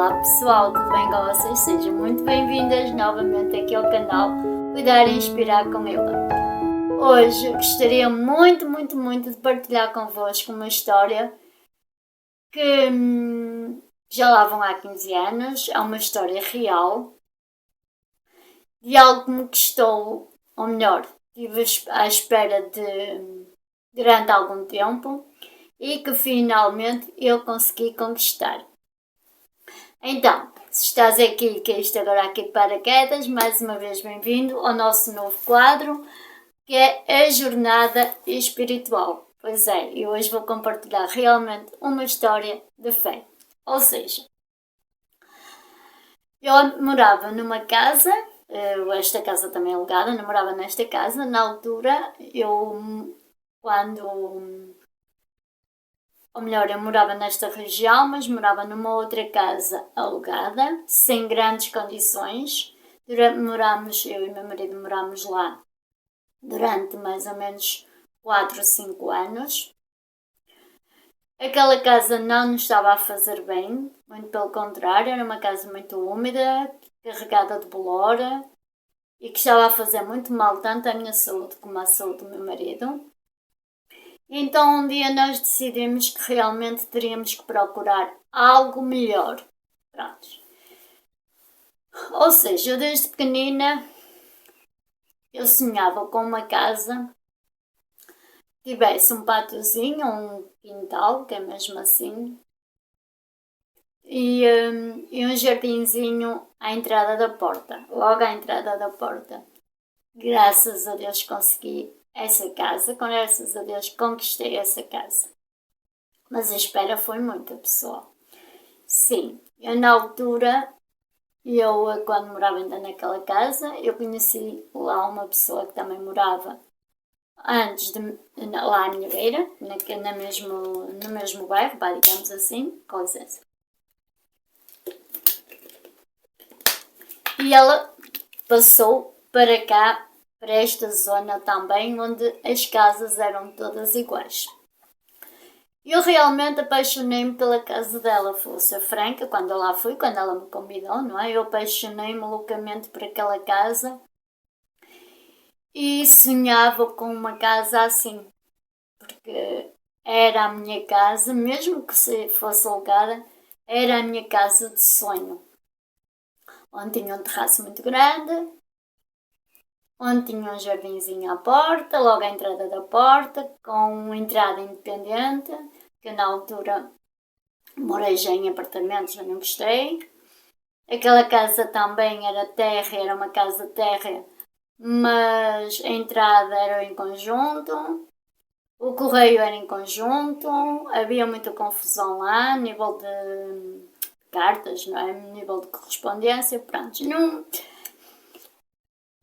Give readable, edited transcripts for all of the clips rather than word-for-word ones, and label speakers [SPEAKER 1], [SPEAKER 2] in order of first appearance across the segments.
[SPEAKER 1] Olá pessoal, tudo bem com vocês? Sejam muito bem-vindas novamente aqui ao canal Cuidar e Inspirar com Ela. Hoje gostaria muito de partilhar convosco uma história que já lá vão há 15 anos, é uma história real de algo que me custou, ou melhor, estive à espera de durante algum tempo e que finalmente eu consegui conquistar. Então, se estás aqui e caíste agora aqui de paraquedas, mais uma vez bem-vindo ao nosso novo quadro, que é a Jornada Espiritual. Pois é, e hoje vou compartilhar realmente uma história de fé. Ou seja, eu morava numa casa, esta casa também é alugada, eu morava nesta casa, na altura ou melhor, eu morava nesta região, mas morava numa outra casa alugada, sem grandes condições. Eu e meu marido morámos lá durante mais ou menos 4 ou 5 anos. Aquela casa não nos estava a fazer bem, muito pelo contrário, era uma casa muito úmida, carregada de bolor e que estava a fazer muito mal tanto à minha saúde como à saúde do meu marido. Então um dia nós decidimos que realmente teríamos que procurar algo melhor. Pronto. Ou seja, eu desde pequenina eu sonhava com uma casa que tivesse um pátiozinho, um quintal, que é mesmo assim, e um jardinzinho à entrada da porta, logo à entrada da porta. Graças a Deus consegui essa casa, graças a Deus conquistei essa casa. Mas a espera foi muita, pessoal. Sim, eu na altura, quando morava ainda naquela casa, eu conheci lá uma pessoa que também morava antes de lá à minha beira, no mesmo bairro, digamos assim, com licença. E ela passou para cá, para esta zona também, onde as casas eram todas iguais. Eu realmente apaixonei-me pela casa dela, vou ser franca, quando eu lá fui, quando ela me convidou, não é? Eu apaixonei-me loucamente por aquela casa e sonhava com uma casa assim, porque era a minha casa, mesmo que se fosse alugada, era a minha casa de sonho. Onde tinha um terraço muito grande, onde tinha um jardinzinho à porta, logo à entrada da porta, com entrada independente, que na altura morei já em apartamentos, já não gostei. Aquela casa também era terra, era uma casa terra, mas a entrada era em conjunto, o correio era em conjunto, havia muita confusão lá, a nível de cartas, não é? A nível de correspondência, pronto. Não,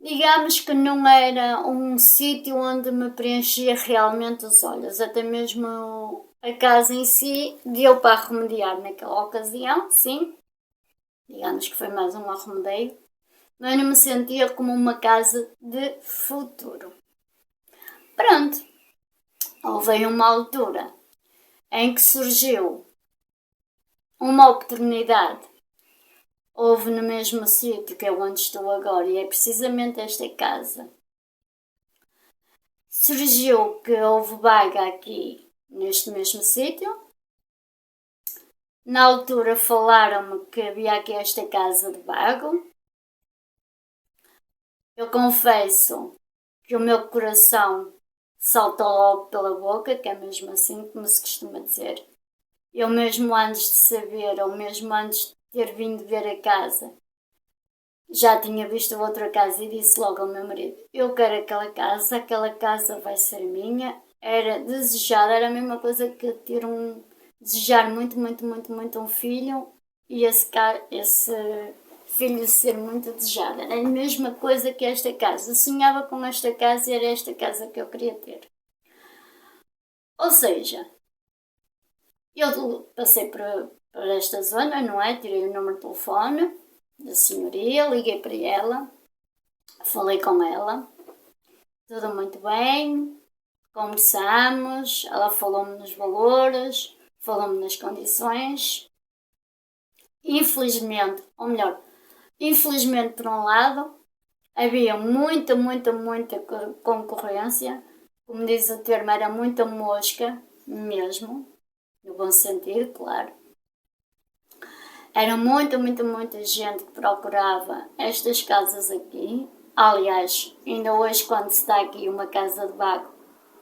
[SPEAKER 1] digamos que não era um sítio onde me preenchia realmente os olhos, até mesmo a casa em si deu para arremediar naquela ocasião, sim. Digamos que foi mais um arremedeio, mas não me sentia como uma casa de futuro. Pronto, houve uma altura em que surgiu uma oportunidade. Houve no mesmo sítio que é onde estou agora e é precisamente esta casa. Surgiu que houve vaga aqui neste mesmo sítio. Na altura falaram-me que havia aqui esta casa de vago. Eu confesso que o meu coração saltou logo pela boca, que é mesmo assim como se costuma dizer. Eu mesmo antes de saber, ou mesmo antes de ter vindo ver a casa, já tinha visto outra casa e disse logo ao meu marido, eu quero aquela casa vai ser minha. Era desejada, era a mesma coisa que ter desejar muito um filho e esse filho ser muito desejado. Era a mesma coisa que esta casa. Eu sonhava com esta casa e era esta casa que eu queria ter. Ou seja, eu passei por esta zona, não é? Tirei o número de telefone da senhoria, liguei para ela, falei com ela, tudo muito bem, conversamos, ela falou-me nos valores, falou-me nas condições infelizmente, ou melhor, infelizmente por um lado, havia muita concorrência, como diz o termo, era muita mosca mesmo, no bom sentido, claro. Era muita gente que procurava estas casas aqui. Aliás, ainda hoje quando se dá aqui uma casa de vago,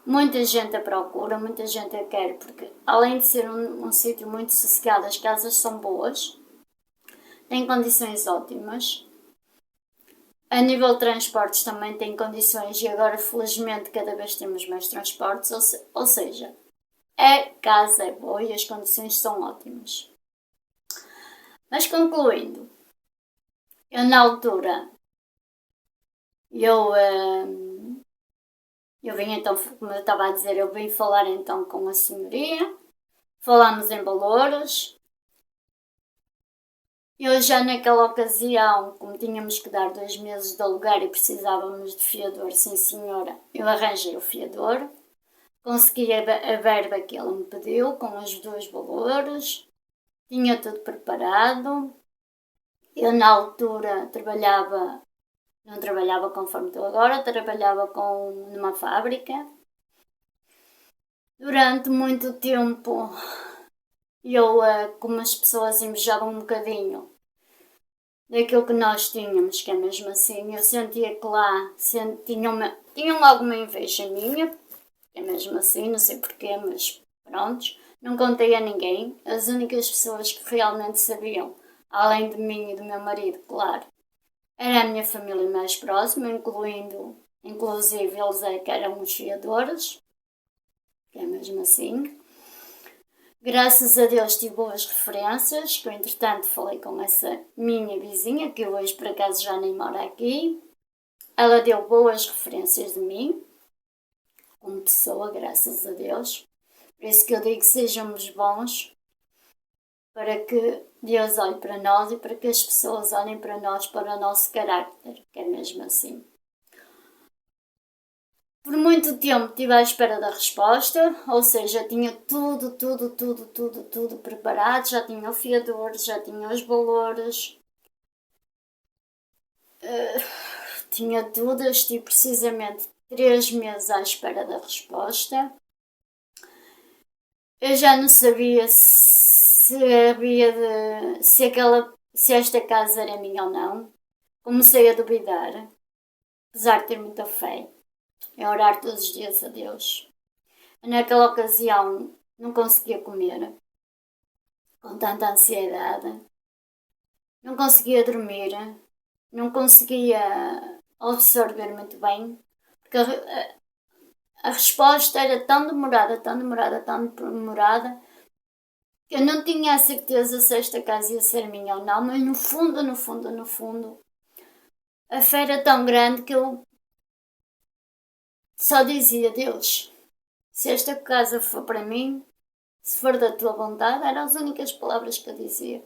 [SPEAKER 1] muita gente a procura, muita gente a quer, porque além de ser um sítio muito sossegado, as casas são boas, têm condições ótimas. A nível de transportes também tem condições e agora felizmente cada vez temos mais transportes, ou seja, a casa é boa e as condições são ótimas. Mas concluindo, eu na altura, eu vim então, como eu estava a dizer, eu vim falar então com a senhoria, falámos em valores. Eu já naquela ocasião, como tínhamos que dar 2 meses de aluguer e precisávamos de fiador, sim senhora, eu arranjei o fiador, consegui a verba que ele me pediu, com os 2 valores, tinha tudo preparado. Eu na altura não trabalhava conforme estou agora, trabalhava numa fábrica. Durante muito tempo eu, como as pessoas invejavam um bocadinho daquilo que nós tínhamos, que é mesmo assim, eu sentia que lá tinham alguma inveja minha, que é mesmo assim, não sei porquê, mas pronto, não contei a ninguém. As únicas pessoas que realmente sabiam, além de mim e do meu marido, claro, era a minha família mais próxima, inclusive eles que eram os fiadores, que é mesmo assim. Graças a Deus tive boas referências, que eu entretanto falei com essa minha vizinha, que hoje por acaso já nem mora aqui. Ela deu boas referências de mim, como pessoa, graças a Deus. Por isso que eu digo que sejamos bons, para que Deus olhe para nós e para que as pessoas olhem para nós, para o nosso carácter, que é mesmo assim. Por muito tempo estive à espera da resposta, ou seja, tinha tudo preparado, já tinha o fiador, já tinha os valores, tinha tudo, estive precisamente 3 meses à espera da resposta. Eu já não sabia se esta casa era minha ou não. Comecei a duvidar, apesar de ter muita fé, em orar todos os dias a Deus. Naquela ocasião não conseguia comer, com tanta ansiedade, não conseguia dormir, não conseguia absorver muito bem, porque a resposta era tão demorada, que eu não tinha a certeza se esta casa ia ser minha ou não, mas no fundo, a fé era tão grande que eu só dizia: Deus, se esta casa for para mim, se for da tua vontade, eram as únicas palavras que eu dizia.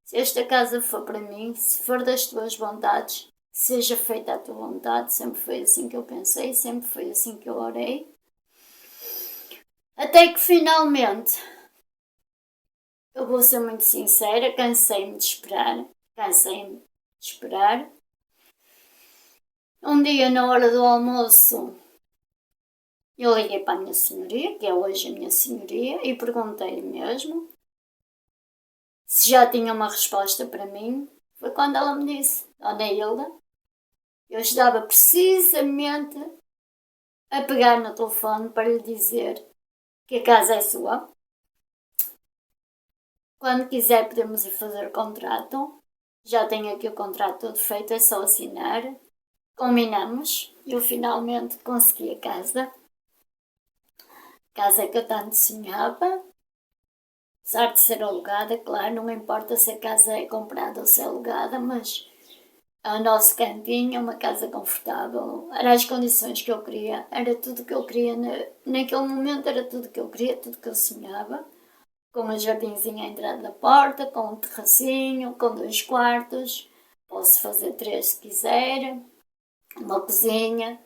[SPEAKER 1] Se esta casa for para mim, se for das tuas vontades, seja feita a tua vontade. Sempre foi assim que eu pensei, sempre foi assim que eu orei. Até que finalmente, eu vou ser muito sincera, cansei-me de esperar. Um dia, na hora do almoço, eu liguei para a minha senhoria, que é hoje a minha senhoria, e perguntei-lhe mesmo se já tinha uma resposta para mim. Foi quando ela me disse: Dona Hilda, eu estava precisamente a pegar no telefone para lhe dizer que a casa é sua. Quando quiser podemos ir fazer o contrato. Já tenho aqui o contrato todo feito, é só assinar. Combinamos. Eu finalmente consegui a casa. Casa que eu tanto sonhava. Apesar de ser alugada, claro, não importa se a casa é comprada ou se é alugada, mas é o nosso cantinho, uma casa confortável, eram as condições que eu queria, era tudo que eu queria, naquele momento era tudo que eu queria, tudo que eu sonhava, com um jardinzinho à entrada da porta, com um terracinho, com 2 quartos, posso fazer 3 se quiser, uma cozinha,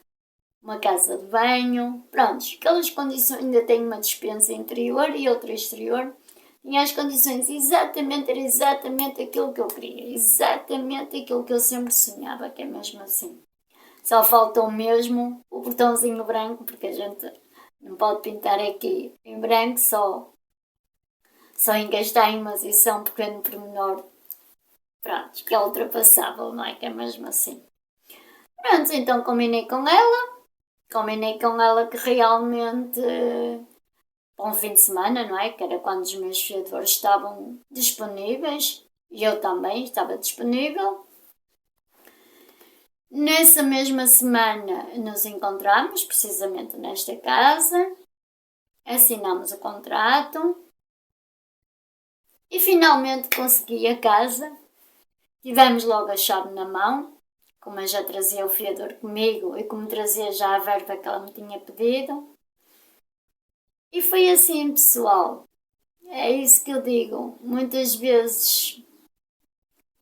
[SPEAKER 1] uma casa de banho, pronto, aquelas condições, ainda tenho uma despensa interior e outra exterior, tinha as condições exatamente, era exatamente aquilo que eu queria, exatamente aquilo que eu sempre sonhava, que é mesmo assim. Só faltou mesmo o botãozinho branco, porque a gente não pode pintar aqui em branco, só engastar em uma edição um pequeno pormenor, pronto, que é ultrapassável, não é? Que é mesmo assim. Pronto, então combinei com ela que realmente para um fim de semana, não é? Que era quando os meus fiadores estavam disponíveis e eu também estava disponível. Nessa mesma semana nos encontramos, precisamente nesta casa, assinamos o contrato e finalmente consegui a casa. Tivemos logo a chave na mão, como eu já trazia o fiador comigo e como trazia já a verba que ela me tinha pedido. E foi assim, pessoal. É isso que eu digo. Muitas vezes,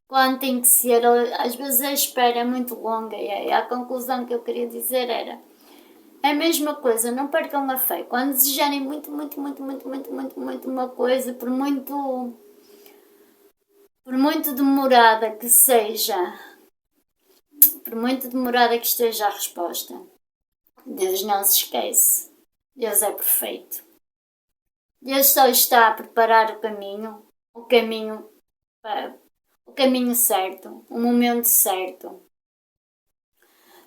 [SPEAKER 1] quando tem que ser, às vezes a espera é muito longa e a conclusão que eu queria dizer era a mesma coisa, não percam a fé. Quando desejarem muito, muito, muito, muito, muito, muito, muito uma coisa, por muito demorada que seja, por muito demorada que esteja a resposta, Deus não se esquece. Deus é perfeito. Deus só está a preparar o caminho, o caminho certo, o momento certo.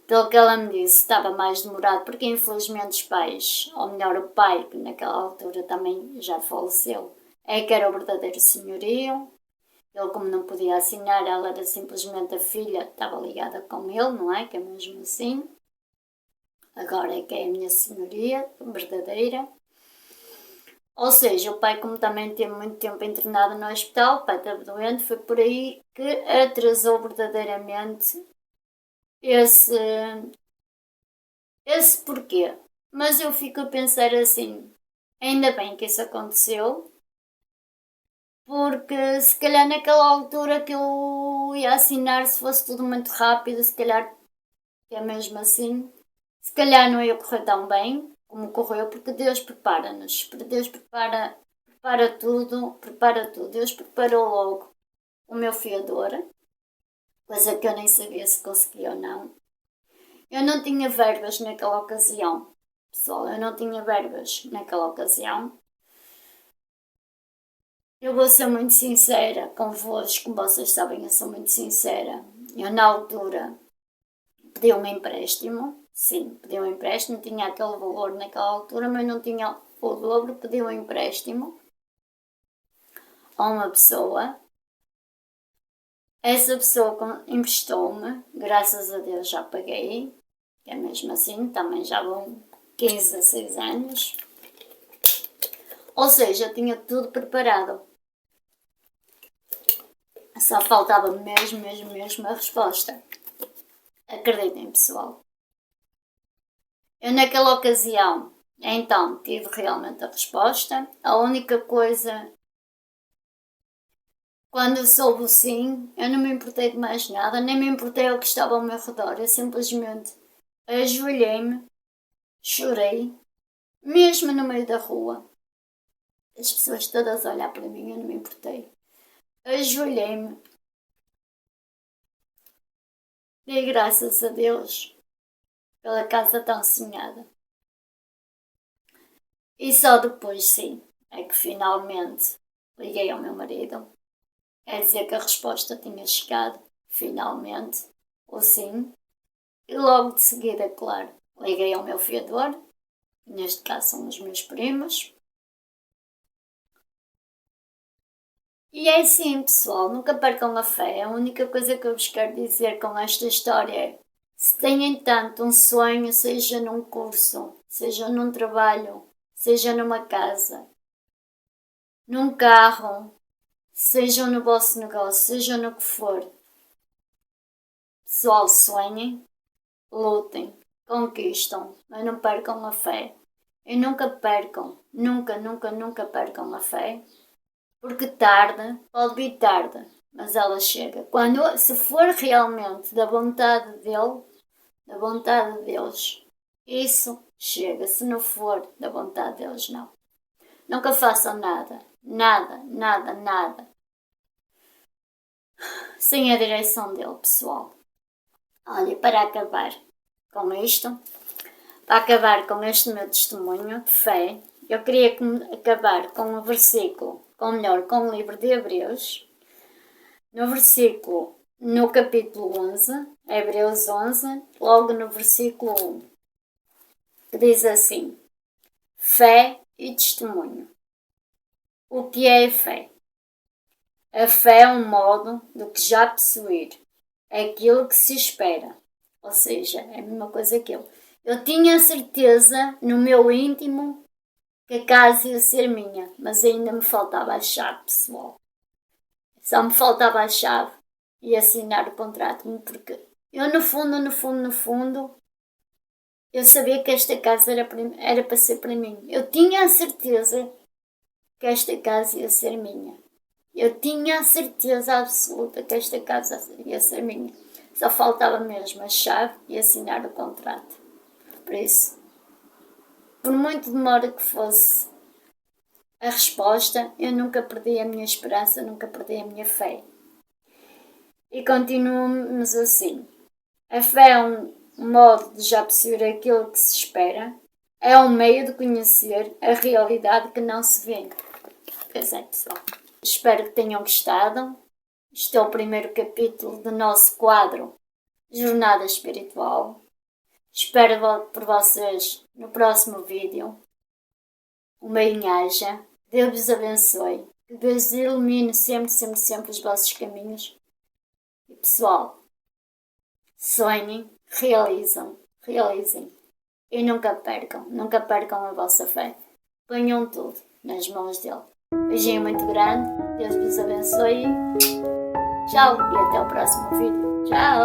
[SPEAKER 1] Pelo que ela me disse, estava mais demorado, porque infelizmente os pais, ou melhor, o pai, que naquela altura também já faleceu, é que era o verdadeiro senhorio. Ele, como não podia assinar, ela era simplesmente a filha, estava ligada com ele, não é? Que é mesmo assim. Agora é que é a minha senhoria verdadeira. Ou seja, o pai, como também teve muito tempo internado no hospital, o pai estava doente, foi por aí que atrasou verdadeiramente esse, esse porquê. Mas eu fico a pensar assim, ainda bem que isso aconteceu, porque se calhar naquela altura que eu ia assinar, se fosse tudo muito rápido, se calhar, que é mesmo assim, se calhar não ia correr tão bem como correu, porque Deus prepara-nos, Deus prepara tudo. Deus preparou logo o meu fiador, coisa que eu nem sabia se conseguia ou não. Eu não tinha verbas naquela ocasião, pessoal, eu não tinha verbas naquela ocasião. Eu vou ser muito sincera convosco, como vocês sabem, eu sou muito sincera. Eu, na altura, pedi um empréstimo, sim, pedi um empréstimo, tinha aquele valor naquela altura, mas não tinha o dobro, pedi um empréstimo a uma pessoa. Essa pessoa emprestou-me, graças a Deus já paguei, é mesmo assim, também já vão 15 a 6 anos. Ou seja, eu tinha tudo preparado. Só faltava mesmo a resposta. Acreditem, pessoal. Eu naquela ocasião, então, tive realmente a resposta. A única coisa, quando eu soube o sim, eu não me importei de mais nada, nem me importei ao que estava ao meu redor. Eu simplesmente ajoelhei-me, chorei, mesmo no meio da rua. As pessoas todas a olhar para mim, eu não me importei. Ajoelhei-me, dei graças a Deus pela casa tão sonhada. E só depois, sim, é que finalmente liguei ao meu marido. Quer dizer que a resposta tinha chegado, finalmente, ou sim. E logo de seguida, claro, liguei ao meu fiador, neste caso são os meus primos. E é assim, pessoal, nunca percam a fé. A única coisa que eu vos quero dizer com esta história é: se têm tanto um sonho, seja num curso, seja num trabalho, seja numa casa, num carro, seja no vosso negócio, seja no que for, pessoal, sonhem, lutem, conquistam, mas não percam a fé. E nunca percam, nunca percam a fé. Porque tarde, pode vir tarde, mas ela chega. Se for realmente da vontade dele, da vontade de Deus, isso chega. Se não for da vontade de Deus, não. Nunca façam nada. Nada, nada, nada. Sem a direção dele, pessoal. Olha, para acabar com isto, para acabar com este meu testemunho de fé, eu queria acabar com um versículo, ou melhor, com o livro de Hebreus, no capítulo 11, Hebreus 11, logo no versículo 1, que diz assim: fé e testemunho. O que é a fé? A fé é um modo do que já possuir, é aquilo que se espera, ou seja, é a mesma coisa que eu. Eu tinha a certeza no meu íntimo que a casa ia ser minha, mas ainda me faltava a chave, pessoal. Só me faltava a chave e assinar o contrato, porque eu no fundo, eu sabia que esta casa era para ser para mim. Eu tinha a certeza que esta casa ia ser minha. Eu tinha a certeza absoluta que esta casa ia ser minha. Só faltava mesmo a chave e assinar o contrato. Por isso, por muito demora que fosse a resposta, eu nunca perdi a minha esperança, nunca perdi a minha fé. E continuamos assim. A fé é um modo de já possuir aquilo que se espera, é um meio de conhecer a realidade que não se vê. Pois é, pessoal. Espero que tenham gostado. Este é o primeiro capítulo do nosso quadro Jornada Espiritual. Espero por vocês no próximo vídeo. Um bem-aja. Deus vos abençoe. Que Deus ilumine sempre, sempre, sempre os vossos caminhos. E pessoal, sonhem, realizem. E nunca percam a vossa fé. Ponham tudo nas mãos dele. Beijinho muito grande. Deus vos abençoe. Tchau e até o próximo vídeo. Tchau!